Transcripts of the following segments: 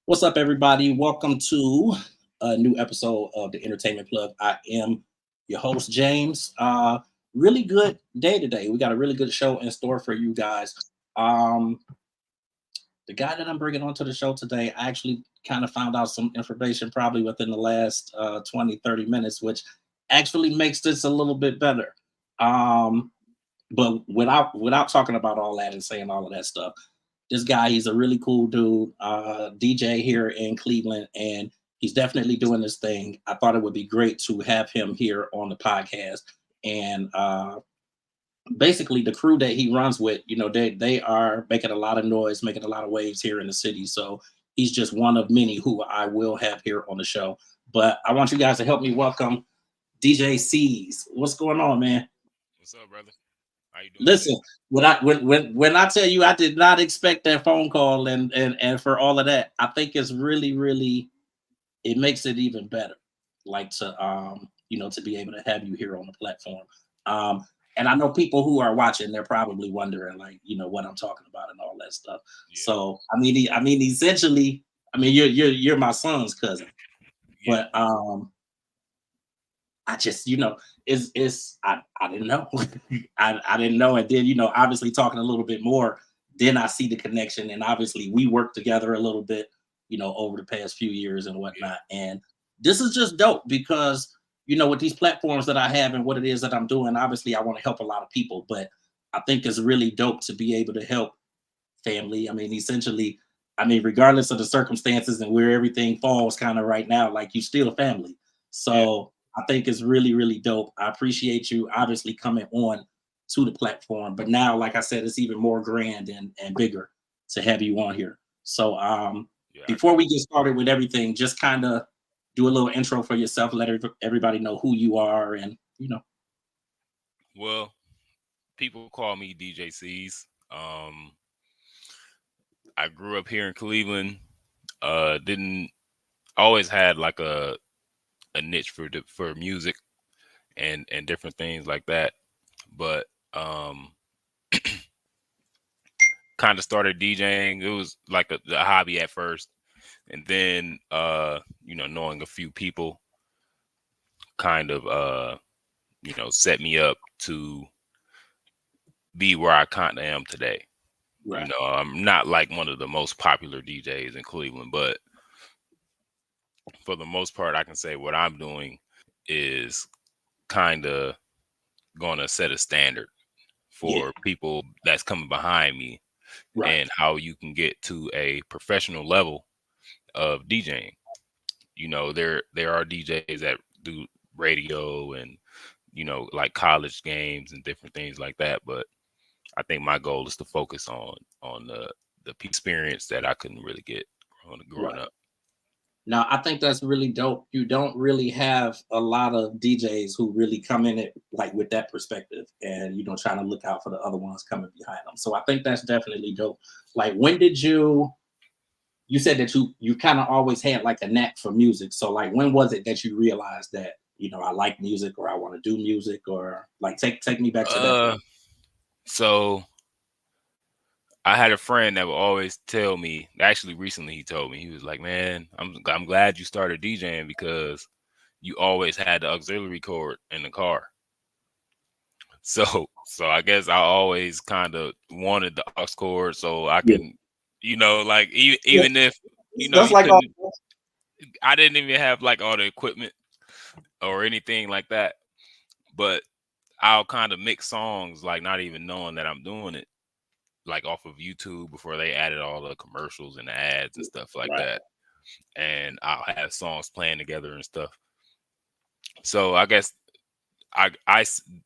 What's up, everybody? Welcome to a new episode of the Entertainment Plug. I am your host, James. Really good day today. We got a really good show in store for you guys. Um, the guy that I'm bringing onto the show today, I actually kind of found out some information probably within the last 20, 30 minutes, which actually makes this a little bit better. Um, but without talking about all that and saying all of that stuff, this guy, he's a really cool dude, DJ here in Cleveland, and he's definitely doing this thing. I thought it would be great to have him here on the podcast. And basically, the crew that he runs with, they are making a lot of noise, making a lot of waves here in the city. So he's just one of many who I will have here on the show. But I want you guys to help me welcome DJ Ceezz. What's going on, man? What's up, brother? How you doing today? Listen, when I tell you I did not expect that phone call and for all of that, I think it's really it makes it even better. Like to to be able to have you here on the platform. Um and I know people who are watching, they're probably wondering like, what I'm talking about and all that stuff. Yeah, So essentially, you're my son's cousin. yeah, But I just, it's I didn't know. I didn't know. And then, obviously talking a little bit more, then I see the connection. And obviously we worked together a little bit, over the past few years and yeah, whatnot. And this is just dope because, with these platforms that I have and what it is that I'm doing, obviously I want to help a lot of people, but I think it's really dope to be able to help family. Essentially, regardless of the circumstances and where everything falls kind of right now, like you still family. yeah. So I think it's really dope. I appreciate you obviously coming on to the platform, but now, like I said, it's even more grand and bigger to have you on here. So Yeah, I before got we get started with everything, just kind of do a little intro for yourself, let everybody know who you are, and you. Well, people call me DJ Ceezz. I grew up here in Cleveland. Didn't always had like a niche for music and different things like that. But kind of started DJing. It was like a hobby at first, and then knowing a few people kind of set me up to be where I kind of am today. right, I'm not like one of the most popular DJs in Cleveland, but for the most part, I can say what I'm doing is kind of going to set a standard yeah, for people that's coming behind me right, and how you can get to a professional level of DJing. There are DJs that do radio and like college games and different things like that, but I think my goal is to focus on the experience that I couldn't really get growing right. up. Now, I think that's really dope. You don't really have a lot of DJs who really come in it like with that perspective and trying to look out for the other ones coming behind them. So I think that's definitely dope. Like when did you said that you kind of always had like a knack for music. So like when was it that you realized that, I like music or I want to do music or like take me back to that Uh, point. so I had a friend that would always tell me. Actually, recently he told me he was like, "Man, I'm glad you started DJing because you always had the auxiliary cord in the car." So I guess I always kind of wanted the aux cord so I Yeah. can, like Yeah. even if That's you like all couldn't, I didn't even have like all the equipment or anything like that, but I'll kind of mix songs like not even knowing that I'm doing it, like off of YouTube before they added all the commercials and the ads and stuff like right. that. And I'll have songs playing together and stuff. So I guess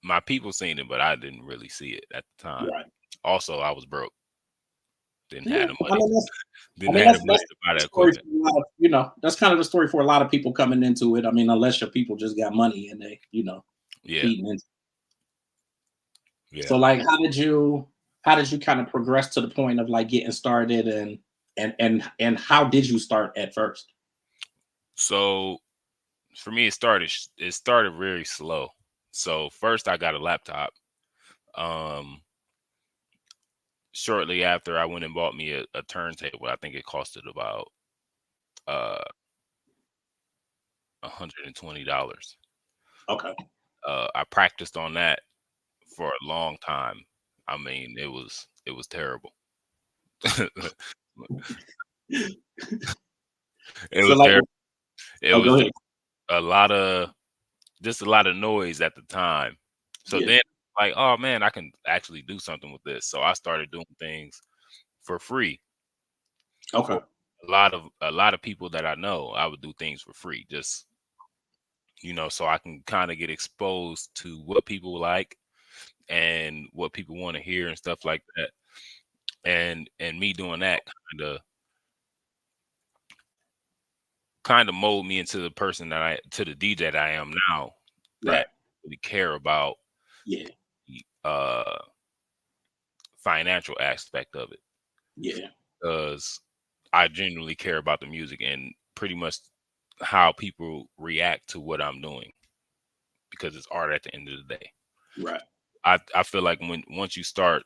my people seen it, but I didn't really see it at the time. Right. Also, I was broke, didn't Yeah. have the money, I didn't mean have the that's money to buy the the story equipment. for a lot of that's kind of the story for a lot of people coming into it. Unless your people just got money and they Yeah, feeding into. yeah. So like how did you kind of progress to the point of like getting started and how did you start at first? So for me, it started very slow. So first, I got a laptop. Um, Shortly after, I went and bought me a turntable. I think it costed about $120. Okay. I practiced on that for a long time. I mean, it was terrible. It So was like, terrible. It oh, go was ahead. a lot of noise at the time. So Yeah. then, like, oh man, I can actually do something with this. So I started doing things for free Okay. for a lot of people that I know. I would do things for free, just so I can kind of get exposed to what people like and what people want to hear and stuff like that. And me doing that kind of mold me into the person to the DJ that I am now, Right. that really care about Yeah. the financial aspect of it, Yeah. because I genuinely care about the music and pretty much how people react to what I'm doing, because it's art at the end of the day. Right. I feel like once you start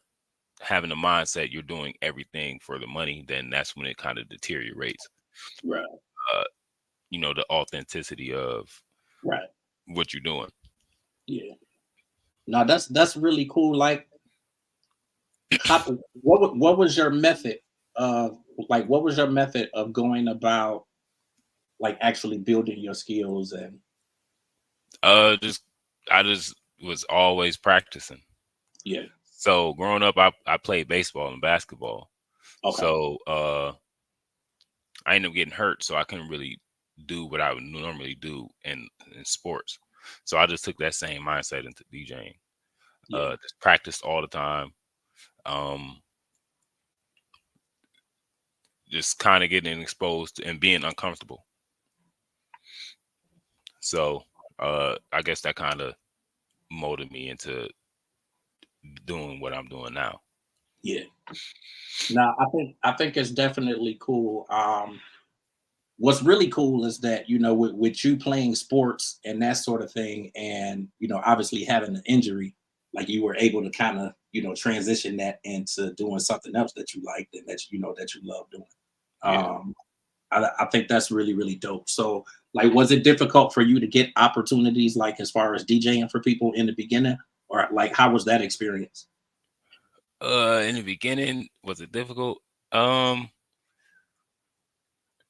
having a mindset you're doing everything for the money, then that's when it kind of deteriorates. Right. Uh, the authenticity of Right. what you're doing. Yeah. Now that's really cool. Like, what was your method of what was your method of going about like actually building your skills and Just I just was always practicing. yeah. So growing up, I played baseball and basketball. Okay. So I ended up getting hurt, so I couldn't really do what I would normally do in sports. So I just took that same mindset into DJing. Yeah. Just practiced all the time. Um, just kind of getting exposed and being uncomfortable. So I guess that kind of molded me into doing what I'm doing now. Yeah. Now I think it's definitely cool. What's really cool is that with you playing sports and that sort of thing, and obviously having an injury, like you were able to kind of transition that into doing something else that you liked and that you love doing. Yeah. I think that's really really dope. So like, was it difficult for you to get opportunities like as far as DJing for people in the beginning, or like how was that experience? In the beginning, was it difficult? Um,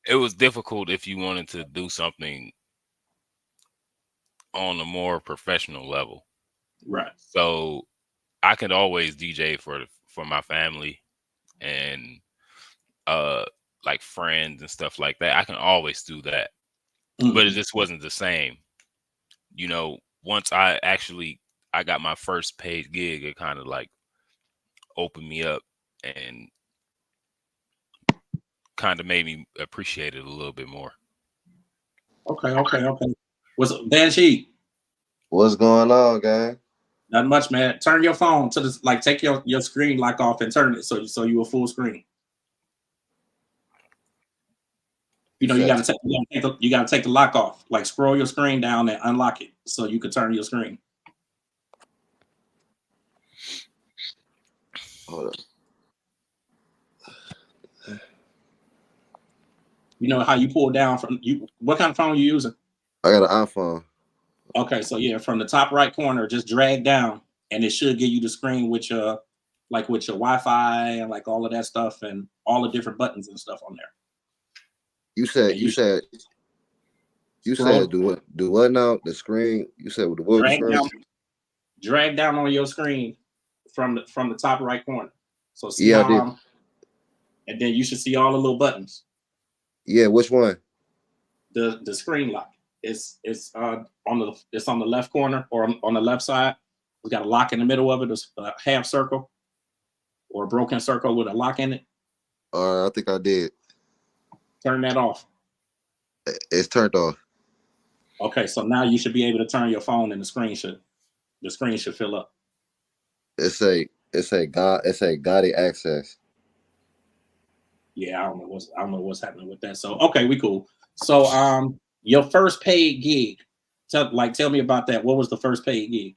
it was difficult if you wanted to do something on a more professional level. Right. So I could always DJ for my family and uh like friends and stuff like that. I can always do that. But it Mhm. just wasn't the same. Once I got my first paid gig, it kind of like opened me up and kind of made me appreciate it a little bit more. Okay. Okay. Okay. Was Banshee? What's going on, gang? Not much, man. Turn your phone to this, like take your screen lock off and turn it so you a full screen. You You said, gotta take the lock off. Like scroll your screen down and unlock it so you can turn your screen. hold up. You know how you pull down from you. What kind of phone you using? I got an iPhone. Okay, so yeah, from the top right corner, just drag down, and it should give you the screen with your Wi-Fi and like all of that stuff and all the different buttons and stuff on there. You said, And you you should said, you said, scroll, do what now? The screen. You said, what was the drag screen? down, drag down on your screen from the top right corner. So see Yeah, I did. and then you should see all the little buttons. Yeah, which one? The screen lock. It's on the left corner or on the left side. We got a lock in the middle of it. It's a half circle or a broken circle with a lock in it. I think I did. Turn that off. It's turned off. Okay, so now you should be able to turn your phone and the screen should fill up. It say guided access. Yeah, I don't know what's happening with that. So okay, we cool. So your first paid gig. Tell me about that. What was the first paid gig?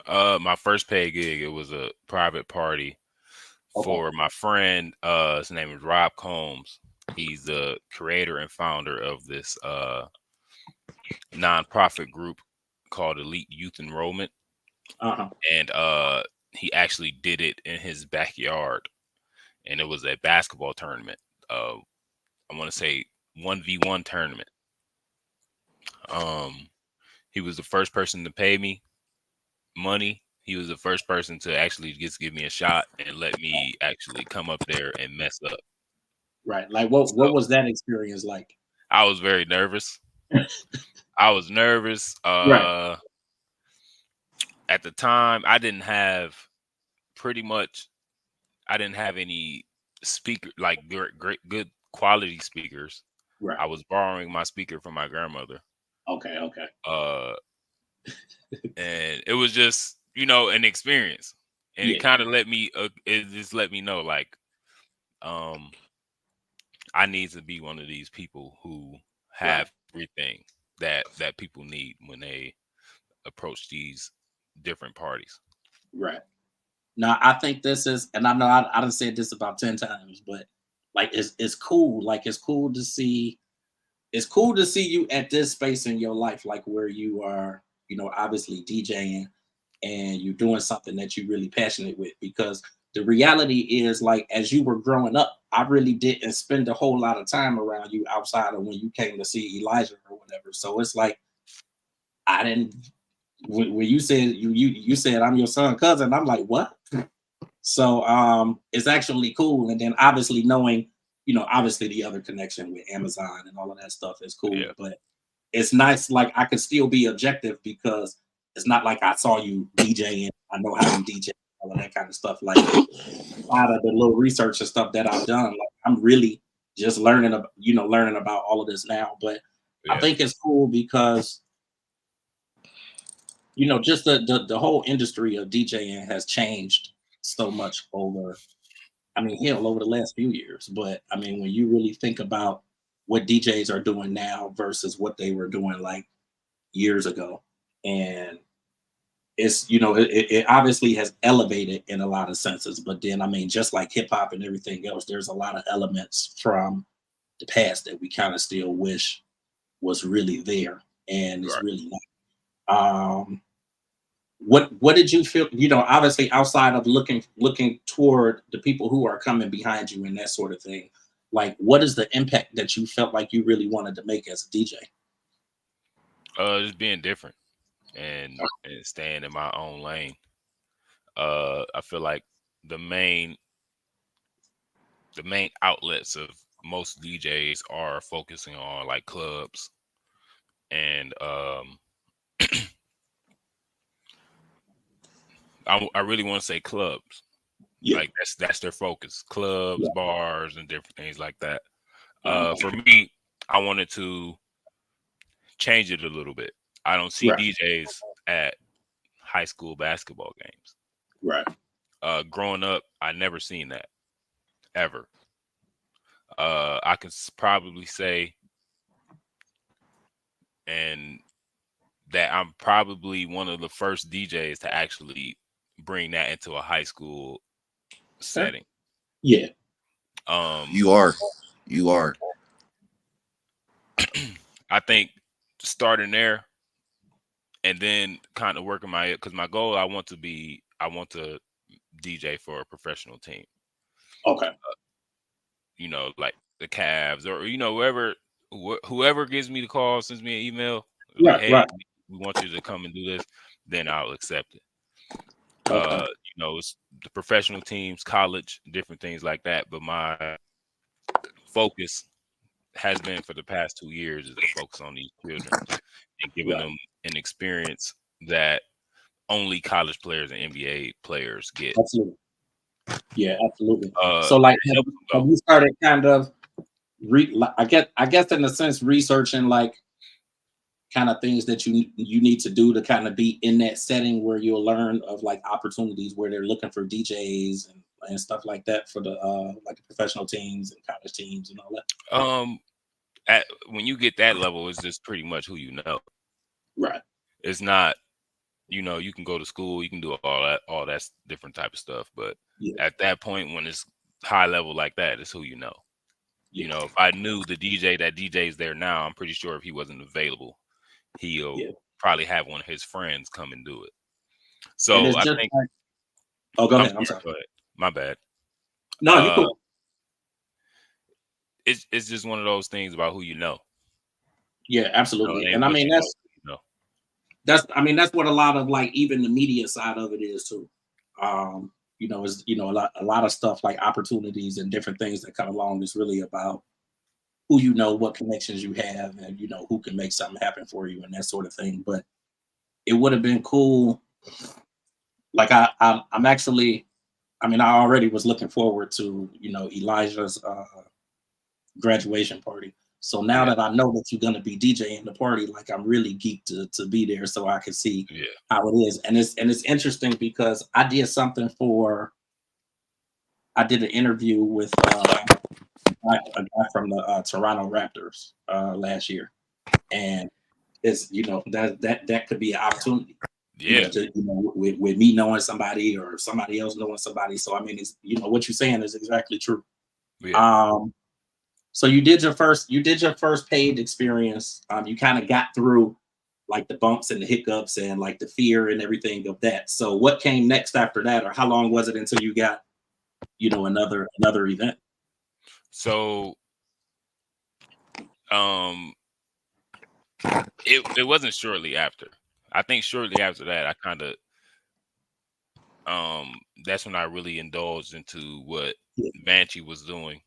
My first paid gig, it was a private party Okay. for my friend. His name is Rob Combs. He's the creator and founder of this nonprofit group called Elite Youth Enrollment. And he actually did it in his backyard, and it was a basketball tournament. I want to say 1v1 tournament. He was the first person to pay me money. He was the first person to actually just give me a shot and let me actually come up there and mess up. Right. Like what was that experience like? I was very nervous. I was nervous. Right. At the time, I didn't have any speaker, like great good quality speakers. Right. I was borrowing my speaker from my grandmother. Okay. And it was just, an experience. And it kind of it just let me know, like, I need to be one of these people who have everything that people need when they approach these different parties. Right. Now, I think this is, and I know I done said this about 10 times, but like it's cool. Like it's cool to see you at this space in your life, like where you are, obviously DJing and you're doing something that you're really passionate with. Because the reality is, like, as you were growing up, I really didn't spend a whole lot of time around you outside of when you came to see Elijah or whatever. So it's like I didn't, when you said you said I'm your son cousin, I'm like, what? So it's actually cool. And then obviously knowing, obviously the other connection with Amazon and all of that stuff is cool. Yeah. But it's nice, like I could still be objective because it's not like I saw you DJing. I know how you DJ, all of that kind of stuff. Like out of the little research and stuff that I've done, like I'm really just learning about all of this now. But I think it's cool because just the whole industry of DJing has changed so much over the last few years. But I mean, when you really think about what DJs are doing now versus what they were doing like years ago, and it's it obviously has elevated in a lot of senses. But then just like hip hop and everything else, there's a lot of elements from the past that we kind of still wish was really there, and it's really not. What did you feel, obviously outside of looking toward the people who are coming behind you and that sort of thing, like what is the impact that you felt like you really wanted to make as a DJ? Just being different and staying in my own lane. I feel like the main outlets of most DJs are focusing on like clubs and I really want to say clubs. Yeah. Like that's their focus. Clubs, bars, and different things like that. For me, I wanted to change it a little bit. I don't see DJs at high school basketball games. Right. Growing up, I never seen that ever. I can probably say, and that I'm probably one of the first DJs to actually bring that into a high school setting. Yeah. You are. I think starting there and then kind of working because my goal, I want to DJ for a professional team. Okay. Like the Cavs or, whoever gives me the call, sends me an email. Right, hey, we want you to come and do this, then I'll accept it. Okay. It's the professional teams, college, different things like that. But my focus has been for the past 2 years is to focus on these children and giving them an experience that only college players and NBA players get. Absolutely. Yeah, absolutely. So like have you started kind of I guess in a sense researching like kind of things that you need to do to kind of be in that setting where you'll learn of like opportunities where they're looking for DJs and stuff like that for the like the professional teams and college teams and all that? When you get that level, it's just pretty much who you know. Right. It's not, you can go to school, you can do all that different type of stuff. But at that point, when it's high level like that, it's who you know. You know, if I knew the DJ that DJ's there now, I'm pretty sure if he wasn't available, he'll probably have one of his friends come and do it. So I think. Like, oh, go ahead. I'm sorry. Go ahead. My bad. No, you cool. It's just one of those things about who you know. Yeah, absolutely. And I mean that's what a lot of like even the media side of it is too. You know, is a lot of stuff like opportunities and different things that come along is really about who you know, what connections you have, and you know who can make something happen for you and that sort of thing. But it would have been cool. Like I'm actually, I already was looking forward to Elijah's graduation party. So now that I know that you're gonna be DJing the party, like I'm really geeked to be there so I can see how it is. And it's interesting because I did an interview with a guy from the Toronto Raptors last year, and it's that could be an opportunity. Yeah, with me knowing somebody or somebody else knowing somebody. So I mean, it's what you're saying is exactly true. Yeah. So you did your first paid experience. You kind of got through like the bumps and the hiccups and like the fear and everything of that. So what came next after that, or how long was it until you got another event? So it wasn't shortly after. I think shortly after that, I kind of that's when I really indulged into what Banshee was doing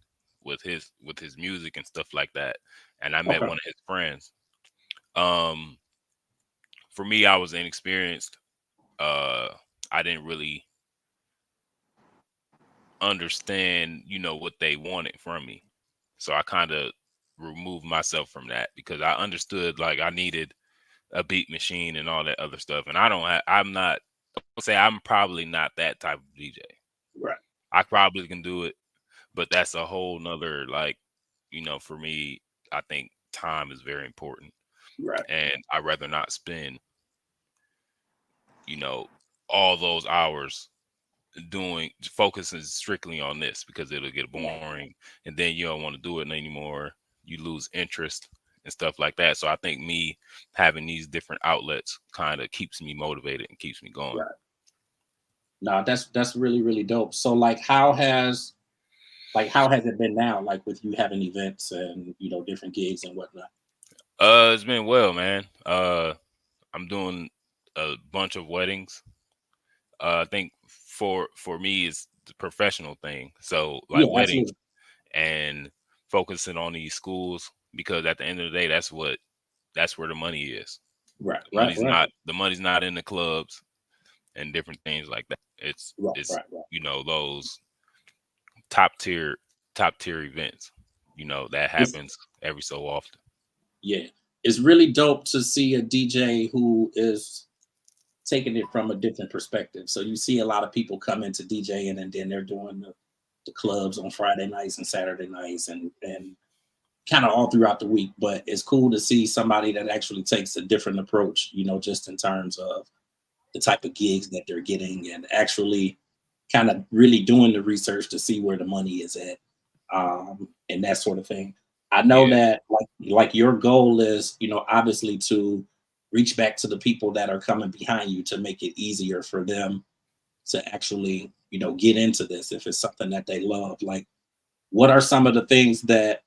with his music and stuff like that. And I met one of his friends. For me, I was inexperienced. I didn't really understand, what they wanted from me. So I kind of removed myself from that because I understood like I needed a beat machine and all that other stuff. And I'm probably not that type of DJ. Right. I probably can do it, but that's a whole nother, like, for me, I think time is very important. Right. And I'd rather not spend, all those hours focusing strictly on this because it'll get boring and then you don't want to do it anymore. You lose interest and stuff like that. So I think me having these different outlets kind of keeps me motivated and keeps me going. Right. No, that's really, really dope. So like how has it been now, like with you having events and different gigs and whatnot? It's been well, man. I'm doing a bunch of weddings. I think for me it's the professional thing. So like weddings and focusing on these schools because at the end of the day that's where the money is. Right. The money's not in the clubs and different things like that. It's those top tier events. That happens every so often. Yeah. It's really dope to see a DJ who is taking it from a different perspective. So you see a lot of people come into DJing and then they're doing the clubs on Friday nights and Saturday nights and kind of all throughout the week. But it's cool to see somebody that actually takes a different approach, just in terms of the type of gigs that they're getting and actually kind of really doing the research to see where the money is at, and that sort of thing. I know that like your goal is, obviously to reach back to the people that are coming behind you to make it easier for them to actually, get into this if it's something that they love. Like, what are some of the things that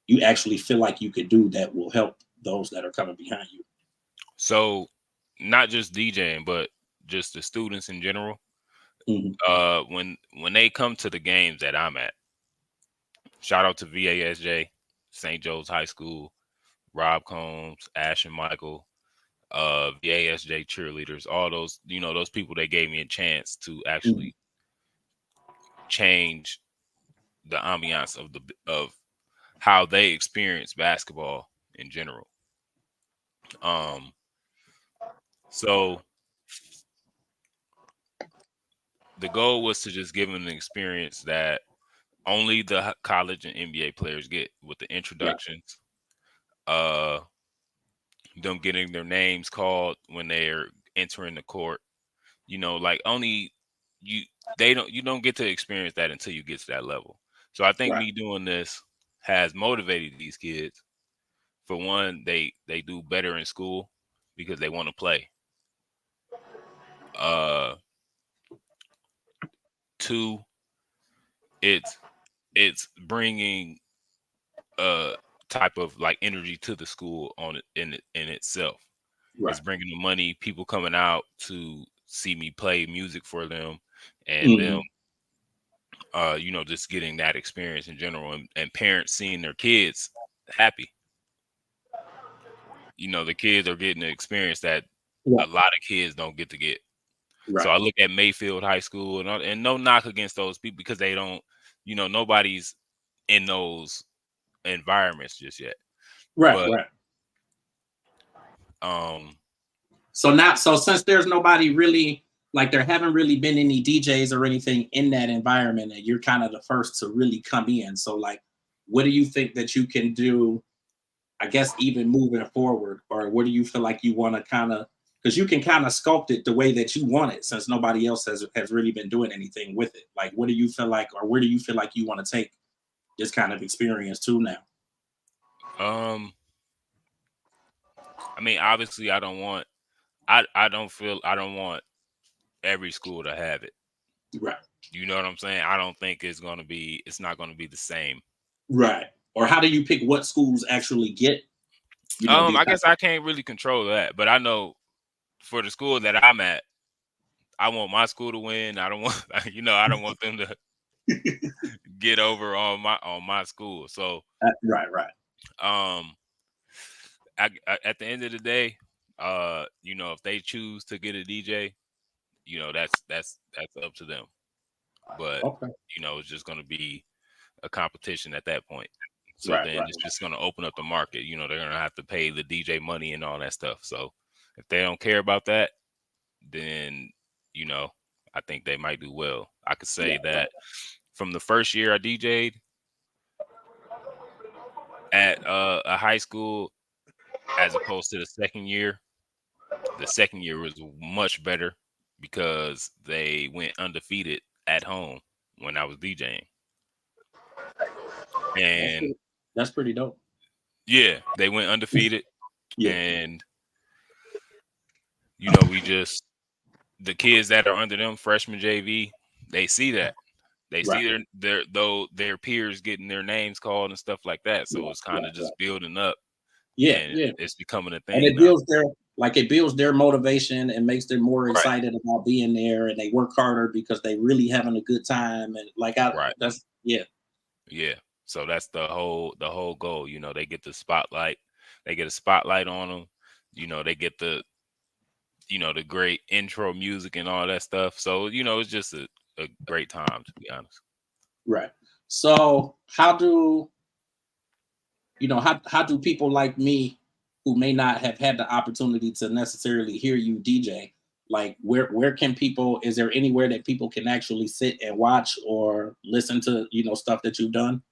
you actually feel like you could do that will help those that are coming behind you? So not just DJing, but just the students in general. Mm-hmm. When they come to the games that I'm at, shout out to VASJ, St. Joe's High School, Rob Combs, Ash and Michael, VASJ cheerleaders, all those, those people that gave me a chance to actually change the ambiance of how they experience basketball in general. So the goal was to just give them an experience that only the college and NBA players get with the introductions, them getting their names called when they're entering the court. Like only you don't get to experience that until you get to that level. So I think me doing this has motivated these kids. For one, they do better in school because they want to play. Two, it's bringing a type of like energy to the school on it in itself. Right. It's bringing the money, people coming out to see me play music for them, and them, just getting that experience in general, and parents seeing their kids happy. The kids are getting the experience that a lot of kids don't get to get. Right. So I look at Mayfield High School, and no knock against those people because they don't, nobody's in those environments just yet. Right. So since there's nobody really, like there haven't really been any DJs or anything in that environment, and you're kind of the first to really come in. So like, what do you think that you can do, I guess, even moving forward? Or what do you feel like you want to kind of, because you can kind of sculpt it the way that you want it since nobody else has really been doing anything with it. Like, what do you feel like, or where do you feel like you want to take this kind of experience to now? I mean, obviously I don't want every school to have it. Right. You know what I'm saying? I don't think it's not going to be the same. Right. Or how do you pick what schools actually get? I guess I can't really control that, but I know for the school that I'm at, I want my school to win. I don't want, I don't want them to get over on my school. So right. At the end of the day, if they choose to get a DJ, that's up to them. But it's just going to be a competition at that point. So it's just going to open up the market. They're going to have to pay the DJ money and all that stuff. So if they don't care about that, then I think they might do well. I could say that from the first year I DJ'd at a high school, as opposed to the second year was much better because they went undefeated at home when I was DJing. And that's pretty dope. Yeah, they went undefeated. And the kids that are under them, freshman JV, they see that. They see their peers getting their names called and stuff like that. So it's kind of just building up. It's becoming a thing. And it builds their motivation and makes them more excited about being there, and they work harder because they really having a good time. And so that's the whole goal. They get the spotlight. They get a spotlight on them. They get the great intro music and all that stuff. So it's just a great time, to be honest. Right. So how do people like me who may not have had the opportunity to necessarily hear you DJ, like where can people, is there anywhere that people can actually sit and watch or listen to, stuff that you've done?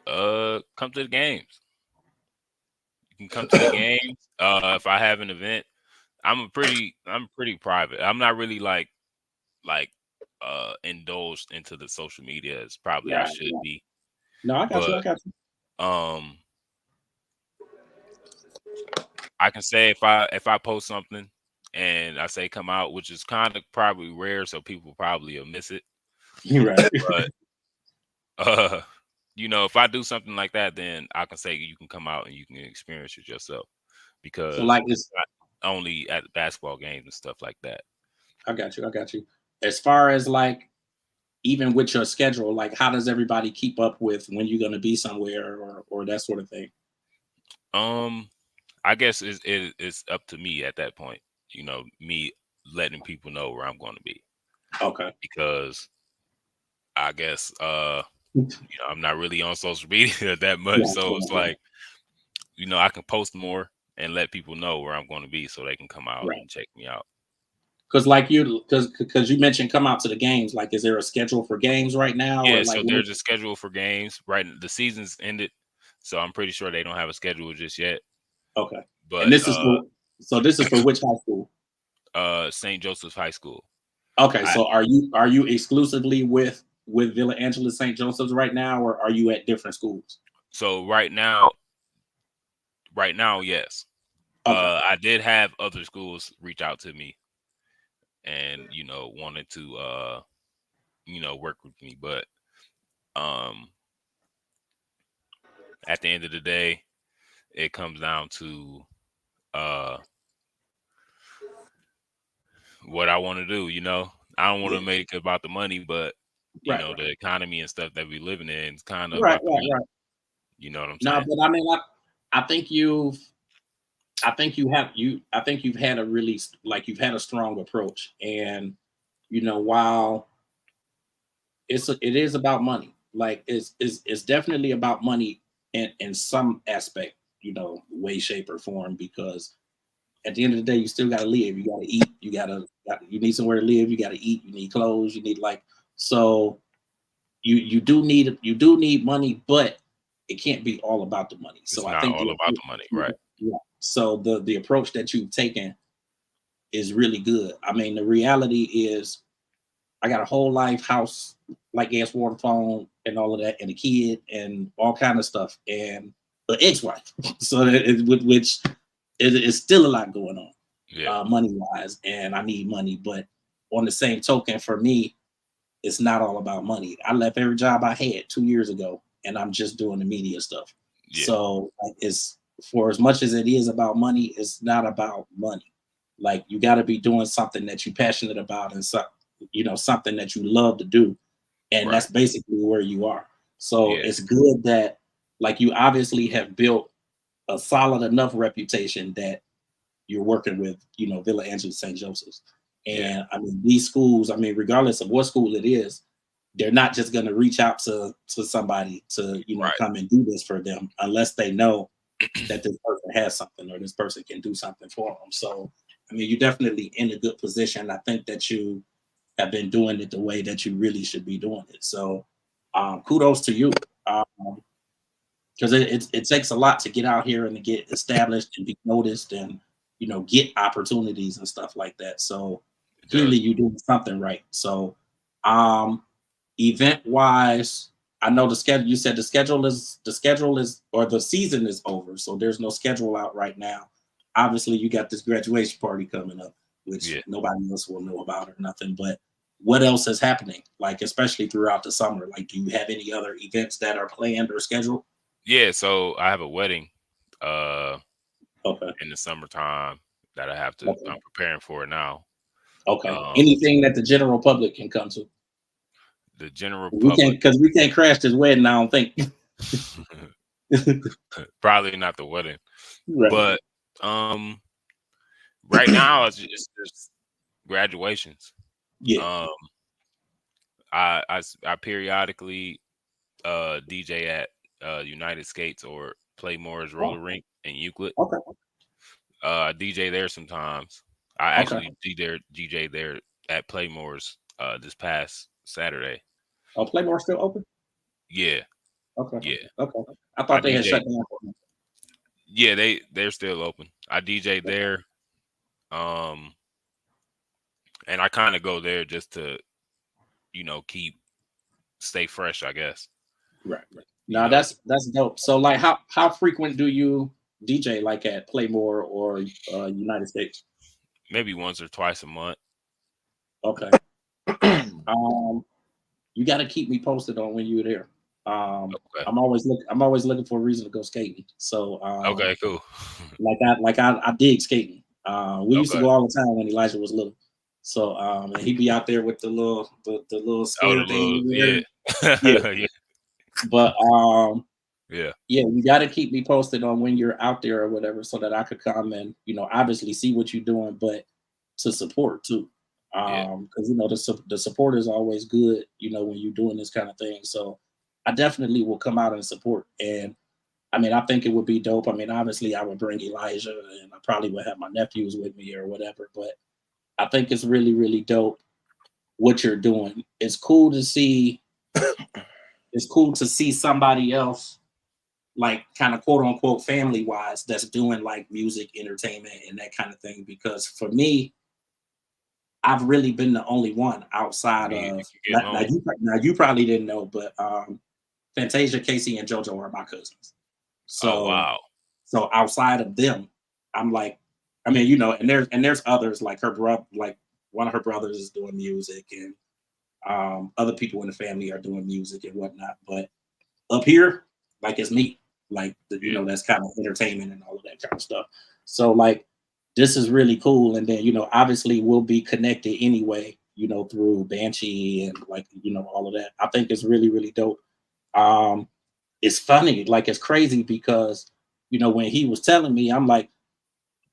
Come to the games. You can come to the games. If I have an event, I'm pretty private. I'm not really like indulged into the social media as probably I should be. No, I got you. I can say if I post something and I say come out, which is kind of probably rare, so people probably will miss it. Right. But if I do something like that, then I can say you can come out and you can experience it yourself, because it's not only at basketball games and stuff like that. I got you. As far as like, even with your schedule, like how does everybody keep up with when you're going to be somewhere or that sort of thing? I guess it's up to me at that point. Me letting people know where I'm going to be. Okay. Because I guess I'm not really on social media that much, so it's like I can post more and let people know where I'm going to be so they can come out and check me out. Because you mentioned come out to the games. Like, is there a schedule for games right now? Yeah, so there's a schedule for games. Right, the season's ended, so I'm pretty sure they don't have a schedule just yet. Okay, but and this is for which high school? St. Joseph's High School. Okay, so are you exclusively with with Villa Angela St. Joseph's right now, or are you at different schools? So right now, yes. Okay. I did have other schools reach out to me and, wanted to, work with me. But at the end of the day, it comes down to what I want to do. I don't want to make it about the money, but the economy and stuff that we living in is kind of about the money. Right. You know what I'm No, saying? but I mean, I think you've had a really, like, you've had a strong approach, and while it is about money, like it's definitely about money in some aspect, way, shape, or form, because at the end of the day, you still got to live. You got to eat. You need somewhere to live. You got to eat. You need clothes. You need, so you do need money, but it can't be all about the money. So it's I not think all about the money, right? Yeah. So the approach that you've taken is really good. I mean, the reality is, I got a whole life, house, like gas, water, phone, and all of that, and a kid, and all kind of stuff, and an ex-wife. So which is still a lot going on, money wise, and I need money. But on the same token, for me, it's not all about money. I left every job I had 2 years ago, and I'm just doing the media stuff. Yeah. So it's, for as much as it is about money, it's not about money. Like, you got to be doing something that you're passionate about, and something that you love to do, and that's basically where you are. So it's good that, like, you obviously have built a solid enough reputation that you're working with, Villa Angela St. Joseph's. And I mean, these schools, I mean, regardless of what school it is, they're not just going to reach out to somebody to, come and do this for them unless they know that this person has something, or this person can do something for them. So, I mean, you're definitely in a good position. I think that you have been doing it the way that you really should be doing it. So, kudos to you. Because it takes a lot to get out here and to get established and be noticed, and get opportunities and stuff like that. So clearly you're doing something right. So event wise, I know the schedule. You said the schedule is, or the season is over, so there's no schedule out right now. Obviously, you got this graduation party coming up, which nobody else will know about or nothing. But what else is happening? Like, especially throughout the summer. Like, do you have any other events that are planned or scheduled? Yeah, so I have a wedding in the summertime that I have to, I'm preparing for it now. Okay. Anything that the general public can come to? The general public. Because we can't crash this wedding, I don't think. Probably not the wedding. Right. But right now it's just graduations. Yeah. I periodically DJ at United Skates or Playmore's roller rink in Euclid. Okay. DJ there sometimes. I actually DJ there at Playmore's this past Saturday. Oh, Playmore's still open? Yeah. Okay. Yeah. Okay. I thought they had shut down for me. Yeah, they're still open. I DJ there. And I kind of go there just to, stay fresh, I guess. Right. Now that's dope. So, like, how frequent do you DJ, like at Playmore or United States? Maybe once or twice a month. Okay. You got to keep me posted on when you're there. I'm always looking for a reason to go skating. So okay, cool. I dig skating. We used to go all the time when Elijah was little. So and he'd be out there with the little square thing. Yeah. But you got to keep me posted on when you're out there or whatever, so that I could come and obviously see what you're doing, but to support too. Because the support is always good, when you're doing this kind of thing. So I definitely will come out and support. And I mean, I think it would be dope. I mean, obviously I would bring Elijah, and I probably would have my nephews with me or whatever, but I think it's really, really dope what you're doing. It's cool to see somebody else, like, kind of quote unquote family wise, that's doing like music, entertainment, and that kind of thing. Because for me, I've really been the only one outside of now you probably didn't know, but Fantasia, Casey, and JoJo are my cousins. So wow. So outside of them, I'm like, I mean, you know, and there's others like her brother, like one of her brothers is doing music, and other people in the family are doing music and whatnot. But up here, like it's me, like you know, that's kind of entertainment and all of that kind of stuff. So like this is really cool. And then, you know, obviously we'll be connected anyway, you know, through Banshee and like, you know, all of that. I think it's really, really dope. It's funny, like it's crazy because, you know, when he was telling me, I'm like,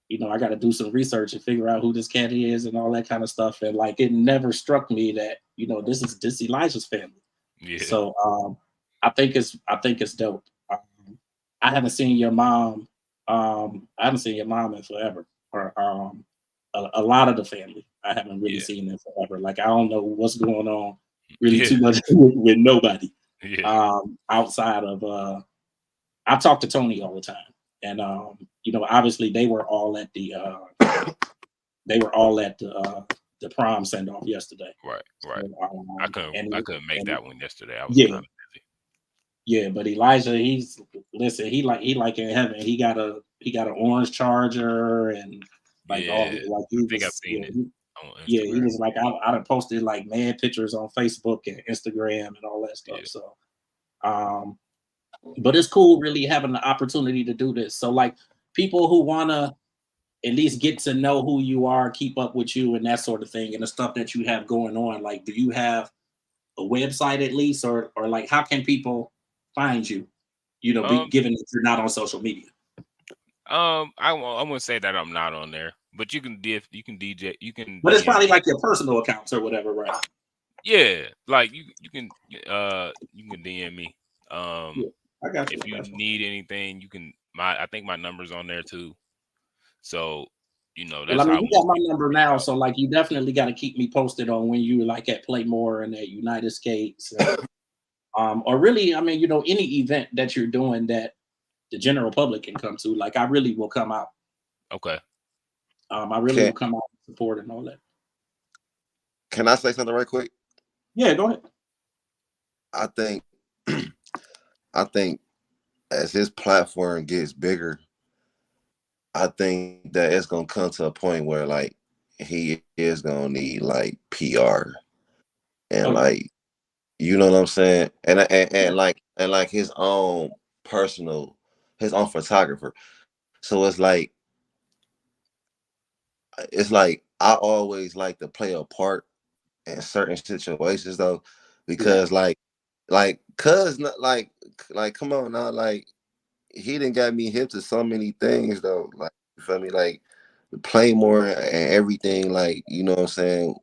you know, I got to do some research and figure out who this cat is and all that kind of stuff. And like, it never struck me that, you know, this is Elijah's family. Yeah. So I think it's dope. I haven't seen your mom. I haven't seen your mom in forever, or a lot of the family. I haven't really seen them forever. Like I don't know what's going on really too much with nobody. Outside of I talk to Tony all the time, and you know, obviously they were all at the prom send off yesterday. Right. So, I couldn't make that one yesterday. I was kind of busy. Yeah, but Elijah, he like in heaven. He got an orange Charger and like all like he I've seen it. Yeah, he was like I done posted like mad pictures on Facebook and Instagram and all that stuff. So but it's cool really having the opportunity to do this. So like people who wanna at least get to know who you are, keep up with you and that sort of thing, and the stuff that you have going on. Like, do you have a website at least, or like how can people find you? You know, given that you're not on social media. I wouldn't say that I'm not on there, but you can DJ, you can. But it's probably like your personal accounts or whatever, right? Yeah, like you can DM me. I got you. If you need anything, you can. I think my number's on there too. So, you know, that's well, I mean, how you got my number now, so like you definitely got to keep me posted on when you like at Playmore and at United Skates, or really, I mean, you know, any event that you're doing that the general public can come to. Like, I really will come out. Okay. I really will come out and support and all that. Can I say something right quick? Yeah, go ahead. I think as his platform gets bigger, I think that it's gonna come to a point where like he is gonna need like PR and like, you know what I'm saying, and like his own photographer. So it's like I always like to play a part in certain situations though, because cuz not like come on now, like he done got me hip to so many things though, like you feel me, like play more and everything, like, you know what I'm saying,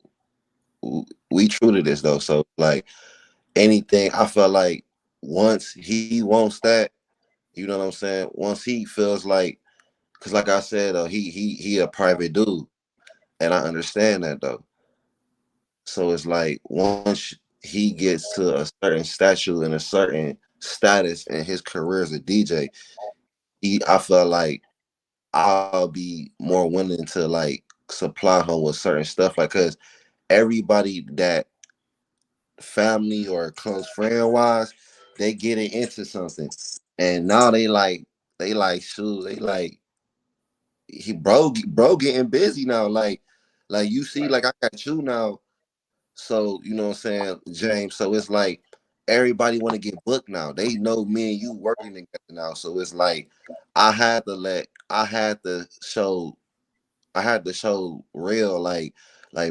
we true to this though. So like anything, I feel like once he wants that, you know what I'm saying, once he feels like, because like I said, he a private dude, and I understand that though. So it's like once he gets to a certain statue and a certain status in his career as a DJ, I feel like I'll be more willing to like supply him with certain stuff, like, because everybody that family or close friend wise, they getting into something, and now they like shoot, they like he bro getting busy now, like you see, like I got you now, so you know what I'm saying, James. So it's like everybody want to get booked now. They know me and you working together now, so it's like I had to show real, like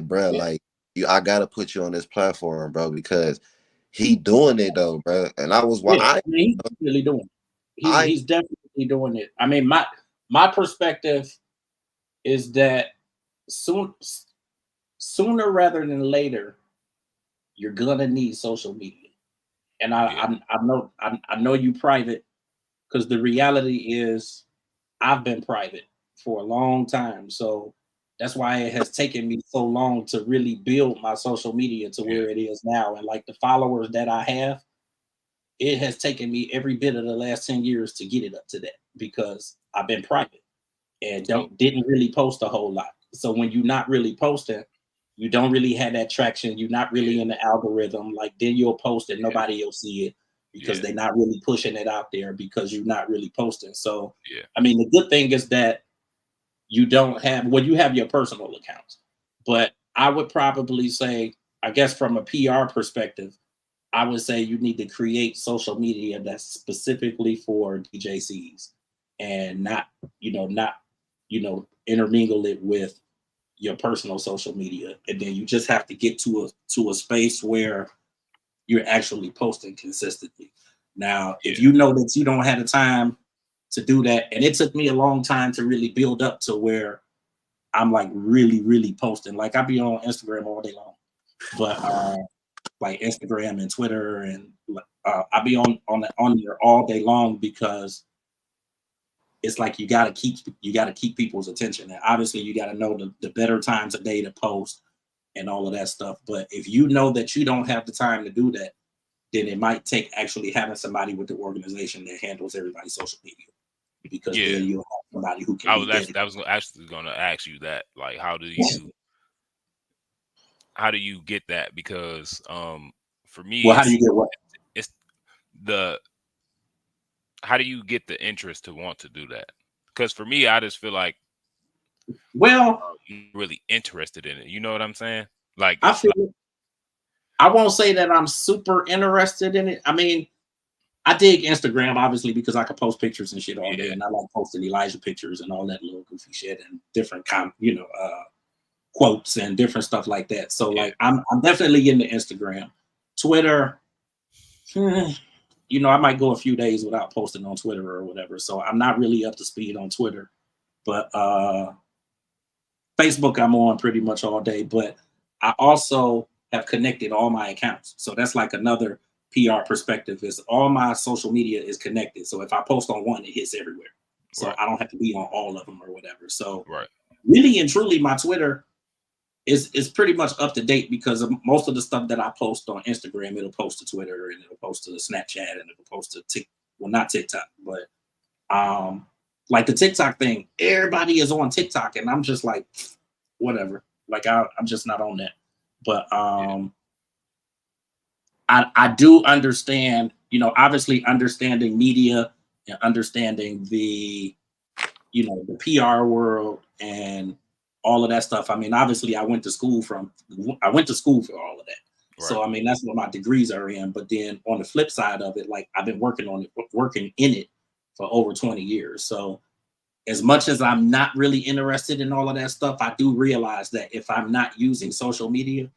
bro, like I gotta put you on this platform, bro, because he doing it though, bro. And I was I mean, he's really doing it. He's definitely doing it. I mean, my perspective is that sooner rather than later, you're gonna need social media. And I know you private, because the reality is I've been private for a long time. So that's why it has taken me so long to really build my social media to where it is now. And like the followers that I have, it has taken me every bit of the last 10 years to get it up to that, because I've been private and didn't really post a whole lot. So when you're not really posting, you don't really have that traction. You're not really in the algorithm. Like then you'll post and nobody will see it because they're not really pushing it out there because you're not really posting. So, I mean, the good thing is that you don't have, well, you have your personal accounts, but I would probably say, I guess from a PR perspective, I would say you need to create social media that's specifically for DJ Ceezz and not intermingle it with your personal social media. And then you just have to get to a space where you're actually posting consistently. Now, if you know that you don't have the time to do that, and it took me a long time to really build up to where I'm like really, really posting. Like I be on Instagram all day long, but like Instagram and Twitter, and I be on there all day long because it's like you gotta keep people's attention. And obviously you gotta know the better times of day to post and all of that stuff. But if you know that you don't have the time to do that, then it might take actually having somebody with the organization that handles everybody's social media. Because then you'll have somebody who can. I was actually going to ask you that, like, how do you get that? Because for me, well, how do you get what? It's how do you get the interest to want to do that? Because for me, I just feel like, well, you're really interested in it. You know what I'm saying? Like, I won't say that I'm super interested in it. I mean, I dig Instagram obviously because I can post pictures and shit all day, and I like posting Elijah pictures and all that little goofy shit and different quotes and different stuff like that. So like I'm definitely into Instagram. Twitter, I might go a few days without posting on Twitter or whatever. So I'm not really up to speed on Twitter. But Facebook I'm on pretty much all day. But I also have connected all my accounts. So that's like another PR perspective, is all my social media is connected. So if I post on one, it hits everywhere. So I don't have to be on all of them or whatever. So really and truly, my Twitter is pretty much up to date because of most of the stuff that I post on Instagram, it'll post to Twitter and it'll post to Snapchat and it'll post to not TikTok, but like the TikTok thing, everybody is on TikTok and I'm just like, whatever. Like I'm just not on that. But I do understand, obviously understanding media and understanding the PR world and all of that stuff. I mean, obviously I went to school for all of that. So, I mean, that's what my degrees are in. But then on the flip side of it, like I've been working in it for over 20 years. So as much as I'm not really interested in all of that stuff, I do realize that if I'm not using social media,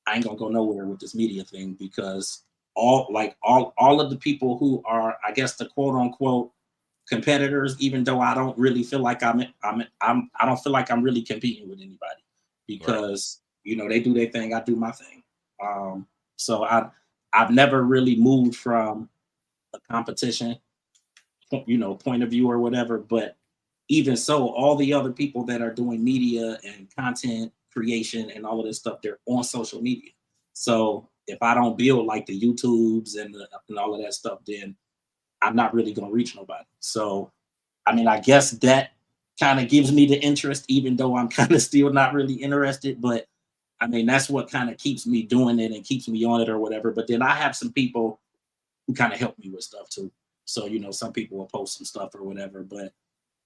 I ain't gonna go nowhere with this media thing, because all of the people who are, I guess, the quote unquote competitors, even though I don't really feel like I don't feel like I'm really competing with anybody, because they do their thing, I do my thing. So I've never really moved from a competition point of view or whatever, but even so, all the other people that are doing media and content creation and all of this stuff, they're on social media. So if I don't build like the YouTubes and all of that stuff, then I'm not really going to reach nobody. So, I mean, I guess that kind of gives me the interest, even though I'm kind of still not really interested. But I mean, that's what kind of keeps me doing it and keeps me on it or whatever. But then I have some people who kind of help me with stuff too. So, some people will post some stuff or whatever, but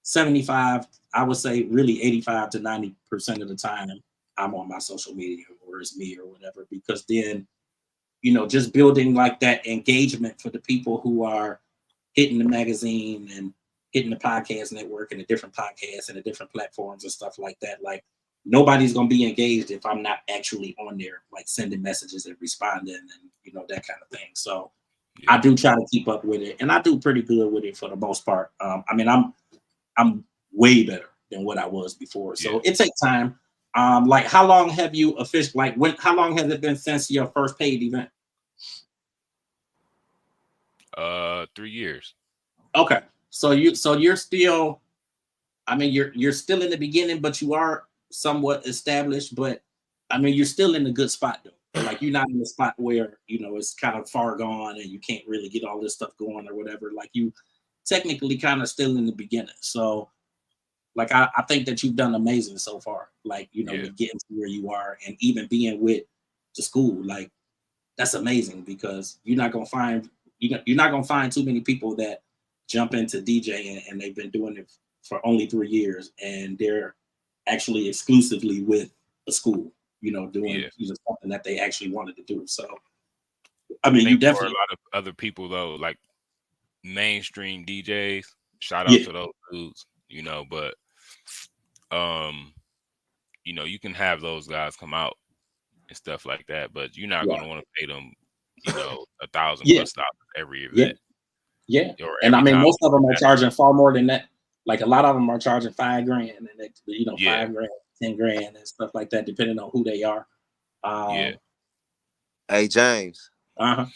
75, I would say really 85 to 90% of the time I'm on my social media, or it's me or whatever, because then, just building like that engagement for the people who are hitting the magazine and hitting the podcast network and the different podcasts and the different platforms and stuff like that. Like nobody's going to be engaged if I'm not actually on there, like sending messages and responding and, that kind of thing. So I do try to keep up with it, and I do pretty good with it for the most part. I mean, I'm way better than what I was before. So it takes time. Like how long have you how long has it been since your first paid event? 3 years. Okay. So you're still, I mean, you're still in the beginning, but you are somewhat established, but I mean, you're still in a good spot though. Like you're not in the spot where, it's kind of far gone and you can't really get all this stuff going or whatever. Like you technically kind of still in the beginning. So Like I think that you've done amazing so far. Like, you know, with getting to where you are and even being with the school, like that's amazing because you're not gonna find too many people that jump into DJing and they've been doing it for only 3 years and they're actually exclusively with a school, you know, doing something that they actually wanted to do. So I mean, you for a definitely lot of other people though, like mainstream DJs, shout out yeah, to those dudes, you know, but you know, you can have those guys come out and stuff like that, but you're not right, gonna want to pay them, you know, $1,000+ yeah, every yeah, event yeah. or And I every mean, time. most of them are charging far more than that. Like a lot of them are charging $5,000 and they, you know, Yeah, $5,000, $10,000 and stuff like that, depending on who they are. yeah. Hey James, Uh-huh.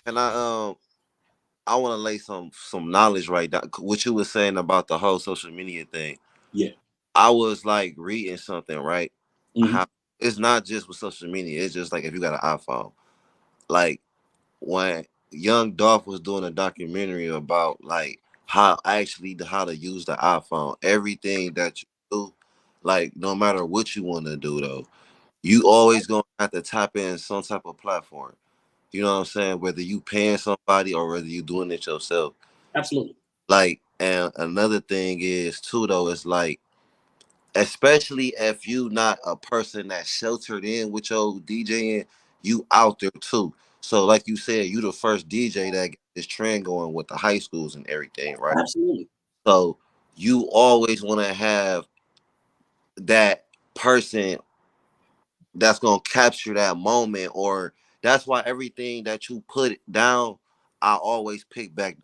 can I want to lay some knowledge right down. What you were saying about the whole social media thing. Yeah. I was like reading something, right? Mm-hmm. How it's not just with social media. It's just like if you got an iPhone. Like when Young Dolph was doing a documentary about like how to use the iPhone. Everything that you do, like no matter what you want to do though, you always gonna have to tap in some type of platform. You know what I'm saying? Whether you paying somebody or whether you doing it yourself. Absolutely. Like, and another thing is too though, it's like, especially if you not a person that's sheltered in with your DJing, you out there too. So like you said, you the first DJ that got this trend going with the high schools and everything, right? Absolutely. So you always want to have that person that's gonna capture that moment, or that's why everything that you put down, I always pick back